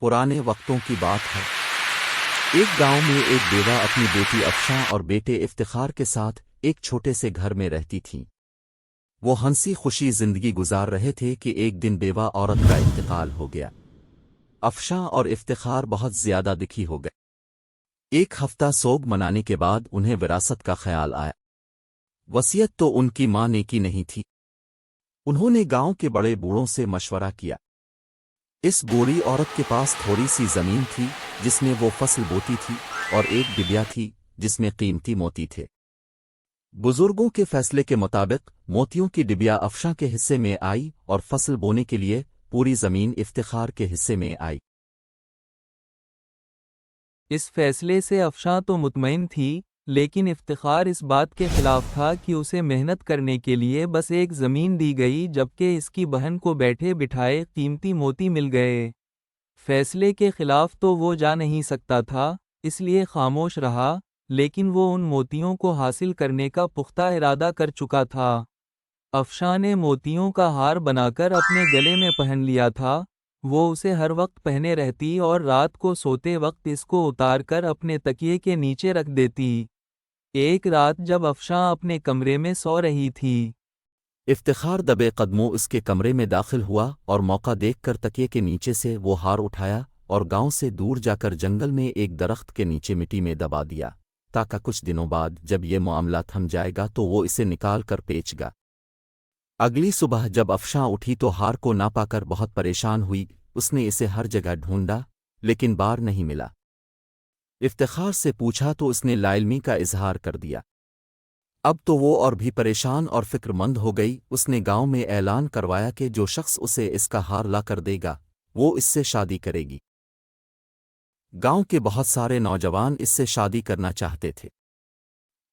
پرانے وقتوں کی بات ہے۔ ایک گاؤں میں ایک بیوہ اپنی بیٹی افشاں اور بیٹے افتخار کے ساتھ ایک چھوٹے سے گھر میں رہتی تھیں۔ وہ ہنسی خوشی زندگی گزار رہے تھے کہ ایک دن بیوہ عورت کا انتقال ہو گیا۔ افشاں اور افتخار بہت زیادہ دکھی ہو گئے۔ ایک ہفتہ سوگ منانے کے بعد انہیں وراثت کا خیال آیا۔ وصیت تو ان کی ماں نے کی نہیں تھی۔ انہوں نے گاؤں کے بڑے بوڑھوں سے مشورہ کیا۔ اس بوڑھی عورت کے پاس تھوڑی سی زمین تھی جس میں وہ فصل بوتی تھی، اور ایک ڈبیا تھی جس میں قیمتی موتی تھے۔ بزرگوں کے فیصلے کے مطابق موتیوں کی ڈبیا افشاں کے حصے میں آئی اور فصل بونے کے لیے پوری زمین افتخار کے حصے میں آئی۔ اس فیصلے سے افشاں تو مطمئن تھی، لیکن افتخار اس بات کے خلاف تھا کہ اسے محنت کرنے کے لیے بس ایک زمین دی گئی جبکہ اس کی بہن کو بیٹھے بٹھائے قیمتی موتی مل گئے۔ فیصلے کے خلاف تو وہ جا نہیں سکتا تھا، اس لیے خاموش رہا، لیکن وہ ان موتیوں کو حاصل کرنے کا پختہ ارادہ کر چکا تھا۔ افشاں نے موتیوں کا ہار بنا کر اپنے گلے میں پہن لیا تھا۔ وہ اسے ہر وقت پہنے رہتی اور رات کو سوتے وقت اس کو اتار کر اپنے تکیے کے نیچے رکھ دیتی۔ ایک رات جب افشاں اپنے کمرے میں سو رہی تھی، افتخار دبے قدموں اس کے کمرے میں داخل ہوا اور موقع دیکھ کر تکیے کے نیچے سے وہ ہار اٹھایا اور گاؤں سے دور جا کر جنگل میں ایک درخت کے نیچے مٹی میں دبا دیا، تاکہ کچھ دنوں بعد جب یہ معاملہ تھم جائے گا تو وہ اسے نکال کر بیچ گا۔ اگلی صبح جب افشاں اٹھی تو ہار کو نہ پا کر بہت پریشان ہوئی۔ اس نے اسے ہر جگہ ڈھونڈا لیکن بار نہیں ملا۔ افتخار سے پوچھا تو اس نے لا علمی کا اظہار کر دیا۔ اب تو وہ اور بھی پریشان اور فکر مند ہو گئی۔ اس نے گاؤں میں اعلان کروایا کہ جو شخص اسے اس کا ہار لا کر دے گا وہ اس سے شادی کرے گی۔ گاؤں کے بہت سارے نوجوان اس سے شادی کرنا چاہتے تھے۔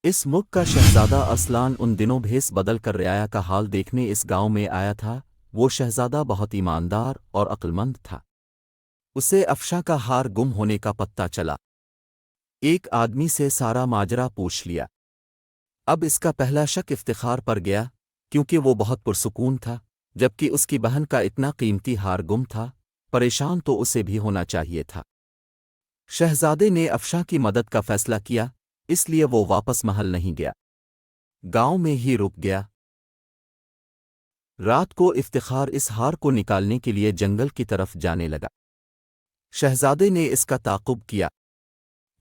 اس ملک کا شہزادہ ارسلان ان دنوں بھیس بدل کر رعایا کا حال دیکھنے اس گاؤں میں آیا تھا۔ وہ شہزادہ بہت ایماندار اور عقل مند تھا۔ اسے افشاں کا ہار گم ہونے کا پتہ چلا۔ ایک آدمی سے سارا ماجرا پوچھ لیا۔ اب اس کا پہلا شک افتخار پر گیا، کیونکہ وہ بہت پرسکون تھا، جبکہ اس کی بہن کا اتنا قیمتی ہار گم تھا۔ پریشان تو اسے بھی ہونا چاہیے تھا۔ شہزادے نے افشاں کی مدد کا فیصلہ کیا، اس لیے وہ واپس محل نہیں گیا، گاؤں میں ہی رک گیا۔ رات کو افتخار اس ہار کو نکالنے کے لیے جنگل کی طرف جانے لگا۔ شہزادے نے اس کا تعاقب کیا۔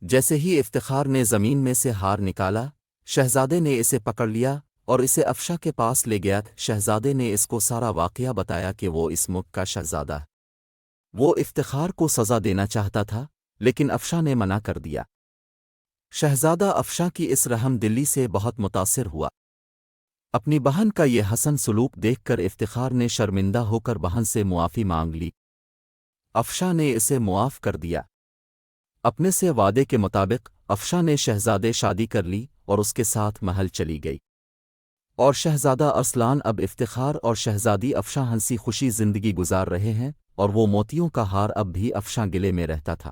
جیسے ہی افتخار نے زمین میں سے ہار نکالا، شہزادے نے اسے پکڑ لیا اور اسے افشاں کے پاس لے گیا۔ شہزادے نے اس کو سارا واقعہ بتایا کہ وہ اس ملک کا شہزادہ ہے۔ وہ افتخار کو سزا دینا چاہتا تھا، لیکن افشاں نے منع کر دیا۔ شہزادہ افشاں کی اس رحم دلی سے بہت متاثر ہوا۔ اپنی بہن کا یہ حسن سلوک دیکھ کر افتخار نے شرمندہ ہو کر بہن سے معافی مانگ لی۔ افشاں نے اسے معاف کر دیا۔ اپنے سے وعدے کے مطابق افشاں نے شہزادے شادی کر لی اور اس کے ساتھ محل چلی گئی۔ اور شہزادہ ارسلان اب افتخار اور شہزادی افشاں ہنسی خوشی زندگی گزار رہے ہیں، اور وہ موتیوں کا ہار اب بھی افشاں گلے میں رہتا تھا۔